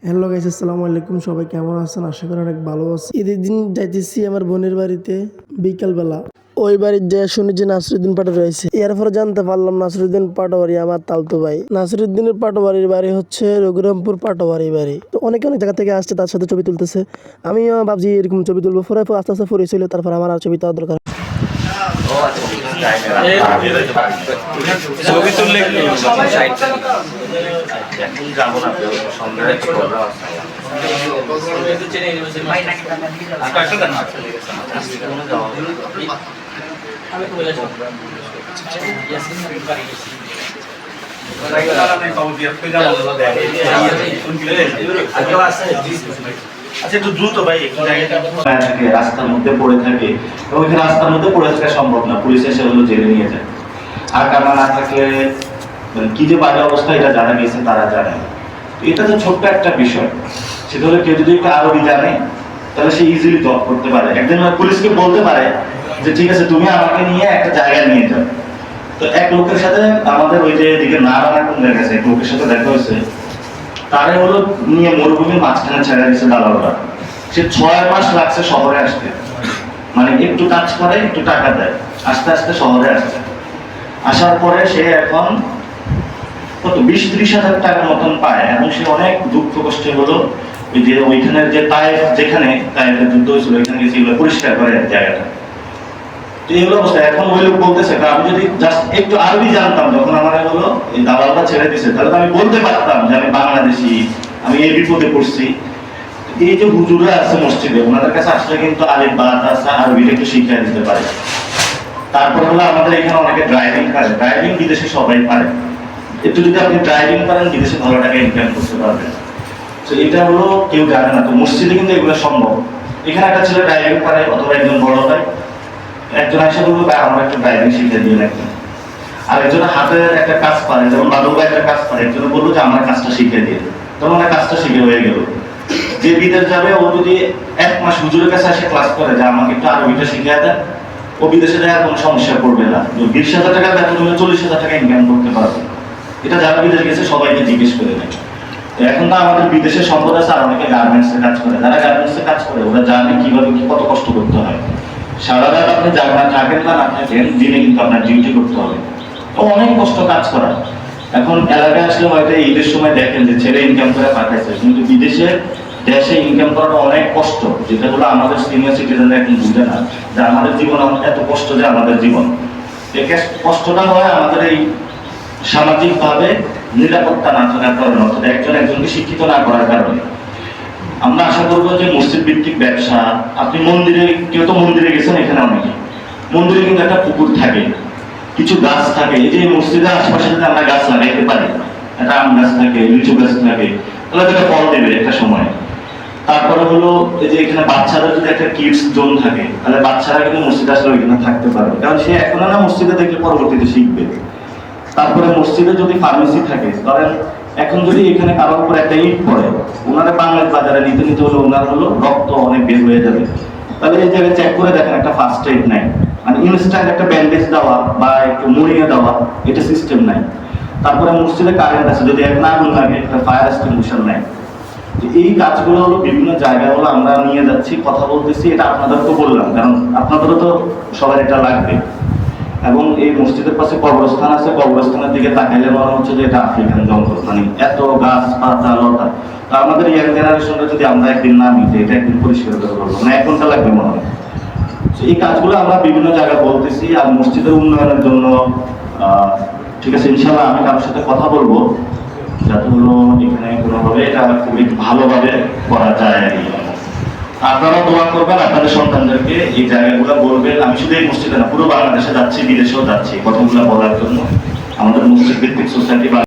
Hello guys, আসসালামু আলাইকুম। সবাই কেমন আছেন? আশা করি অনেক ভালো আছি। ঈদের দিন যাইতেছি আমার বোনের বাড়িতে বিকালবেলা। ওই বাড়ির যে শুনি যে নাসরুদ্দিন পাটোয়ারি রয়েছে, এরপরে জানতে পারলাম নাসরুদ্দিন পাটোয়ারি আমার তালতো ভাই। নাসরুদ্দিনের পাটোয়ারির বাড়ি হচ্ছে রঘুরামপুর পাটোয়ারি বাড়ি। তো অনেক জায়গা থেকে আসছে, তার সাথে ছবি তুলতেছে। আমি ভাবছি এরকম ছবি তুলবো, পরে আস্তে আস্তে পরে ছিল, তারপর আমার আর ছবি তোলার দরকার। ছবি তুললে যাবো না সন্ধ্যায় আচ্ছা একটু দ্রুত ভাই একটু থাকে রাস্তার মধ্যে পড়ে থাকে, ওইখানে রাস্তার মধ্যে পড়ে থাকা সম্ভব না, পুলিশ এসে হলো জেলে নিয়ে যায়। আর কারণ না থাকলে কি যে বাজে অবস্থা এটা যারা গেছে তারা জানে। এটা তো ছোট্ট একটা বিষয়, সেটা হলো কেউ যদি একটু আরবি জানে তাহলে সে ইজিলি জব করতে পারে। একদিন পুলিশকে বলতে পারে যে ঠিক আছে তুমি আমাকে নিয়ে একটা জায়গায় নিয়ে যাও। তো এক লোকের সাথে আমাদের ওই যে এদিকে নারায়ণ কোন জায়গা আছে, এক লোকের সাথে দেখা হয়েছে, তারে হলো নিয়ে মরুভূমির মাঝখানে ছেড়ে দিয়েছে দালালরা। সে 6 মাস লাগছে শহরে আসতে, মানে একটু কাজ করে একটু টাকা দেয়, আস্তে আস্তে শহরে আসছে। আসার পরে সে এখন কত 20-30 হাজার টাকার মতন পায়, এবং সে অনেক দুঃখ কষ্টে হলো ওই যে ওইখানের যে তায়েফ, যেখানে তায়েফের যুদ্ধ হয়েছিল ওইখানে গেছে এগুলো পরিষ্কার করে জায়গাটা। তো এইগুলো অবস্থা। এখন ওই লোক বলতেছে আমি যদি জাস্ট একটু আরবি জানতাম, যখন আমার হলো এই দালালরা ছেড়ে দিছে, তাহলে তো আমি বলতে পারতাম যে আমি বাংলাদেশি, আমি এই বিপদে পড়ছি। এই যে হুজুররা আছে মসজিদে, ওনাদের কাছে আসলে কিন্তু আলিফ বা তাসা আরবিটা একটু শিখিয়ে দিতে পারে। তারপর হলো আমাদের এখানে অনেকে ড্রাইভিং পারে, ড্রাইভিং বিদেশে সবাই পারে। একটু যদি আপনি ড্রাইভিং পারেন বিদেশে ভালো টাকা ইনকাম করতে পারবেন। তো এটা হলো কেউ জানে না, তো মসজিদে কিন্তু এগুলো সম্ভব। এখানে একটা ছেলে ড্রাইভিং পারে, অথবা একজন বড় ভাই একজন এসে বলবো ভাই আমার একটা ড্রাইভিং শিখিয়ে দিয়ে একজন, আর একজন হাতের একটা কাজ পারে, যেমন বাদল ভাই একটা কাজ পারে, একজন বললো যে আমার কাজটা শিখিয়ে দিয়ে, তখন আমার কাজটা শিখে হয়ে গেল। যে বিদেশ যাবে ও যদি 1 মাস হুজুরের কাছে এসে ক্লাস করে যে আমাকে একটু আরবিটা শিখিয়ে দেন, ও বিদেশে যায় কোনো সমস্যা পড়বে না। 20,000 টাকা বেতন হলে 40,000 টাকা ইনকাম করতে পারবে। এটা যারা বিদেশ গেছে সবাইকে জিজ্ঞেস করে নেয়। এখন তো আমাদের বিদেশের সম্পদ আছে, আর অনেকে গার্মেন্টসে কাজ করে, যারা গার্মেন্টসে কাজ করে ওরা জানে কিভাবে কি কত কষ্ট করতে হয়। সারা রাত আপনি জাগনা থাকেন না থাকেন, দিনে কিন্তু আপনার ডিউটি করতে হবে, তো অনেক কষ্ট কাজ করা। এখন এলাকায় আসলে হয়তো ঈদের সময় দেখেন যে ছেলে ইনকাম করে পাঠাইছে, কিন্তু বিদেশে দেশে ইনকাম করাটা অনেক কষ্ট, যেটা হলো আমাদের সিনিয়র সিটিজেনরা এখন বুঝে না যে আমাদের জীবন এত কষ্ট, যে আমাদের জীবন এই কষ্টটা হয় আমাদের এই সামাজিকভাবে নিরাপত্তা না থাকার কারণে, অর্থাৎ একজন একজনকে শিক্ষিত না করার কারণে। আমরা আশা করবো যে মসজিদ ভিত্তিক ব্যবসা, আপনি মন্দিরে, কেউ তো মন্দিরে গেছেন, এখানে অনেকে মন্দিরে কিন্তু একটা পুকুর থাকে, কিছু গাছ থাকে। এই যে মসজিদের আশপাশে যদি আমরা গাছ লাগাইতে পারি, একটা আম গাছ থাকে, লিচু গাছ থাকে, তাহলে একটা ফল দেবে একটা সময়। তারপরে হলো এই যে এখানে বাচ্চাদের যদি একটা কিডস জোন থাকে, তাহলে বাচ্চারা কিন্তু মসজিদে আসলে ওইখানে থাকতে পারবে, কারণ সে এখন না মসজিদে দেখলে পরবর্তীতে শিখবে। তারপরে মসজিদে যদি ফার্মেসি থাকে, ধরেন এখন যদি এখানে কারোর উপর একটা ইট পড়ে, ওনারা বাংলাদেশ বাজারে নিতে নিতে হলো ওনার হলো রক্ত অনেক বের হয়ে যাবে, তাহলে এই জায়গায় চেক করে দেখেন একটা ফার্স্ট এড নাই, মানে ইনস্ট্যান্ট একটা ব্যান্ডেজ দেওয়া বা একটু মুড়িয়ে দেওয়া, এটা সিস্টেম নাই। তারপরে মসজিদে কারেন্ট আছে, যদি এখন আগুন লাগে একটা ফায়ার এক্সটিংগুইশার নাই। এই কাজগুলো হলো বিভিন্ন জায়গায় হলো আমরা নিয়ে যাচ্ছি, কথা বলতেছি, এটা আপনাদেরকেও বললাম কারণ আপনাদেরও তো সবার এটা লাগবে। এবং এই মসজিদের পাশে কবরস্থান আছে, কবরস্থানের দিকে তাকাইলে মনে হচ্ছে যে এটা আফ্রিকান জঙ্গল, মানে এত গাছ পাতা লতা। তো আমাদের ইয়াং জেনারেশনটা যদি আমরা একদিন নামি যে এটা একদিন পরিষ্কার করে বলবো, মানে 1 ঘন্টা লাগবে মনে হয়। এই কাজগুলো আমরা বিভিন্ন জায়গায় বলতেছি। আর মসজিদের উন্নয়নের জন্য ঠিক আছে ইনশাআল্লাহ আমি কারোর সাথে কথা বলবো, যাতে হলো এখানে কোনোভাবে এটা খুবই ভালোভাবে করা যায়। আপনারা দোয়া করবেন, আপনাদের সন্তানদেরকে এই জায়গাগুলো বলবেন। আমি শুধু এই মসজিদে না, পুরো বাংলাদেশে যাচ্ছি, বিদেশেও যাচ্ছি কথাগুলো বলার জন্য। আমাদের মসজিদ ভিত্তিক সোসাইটি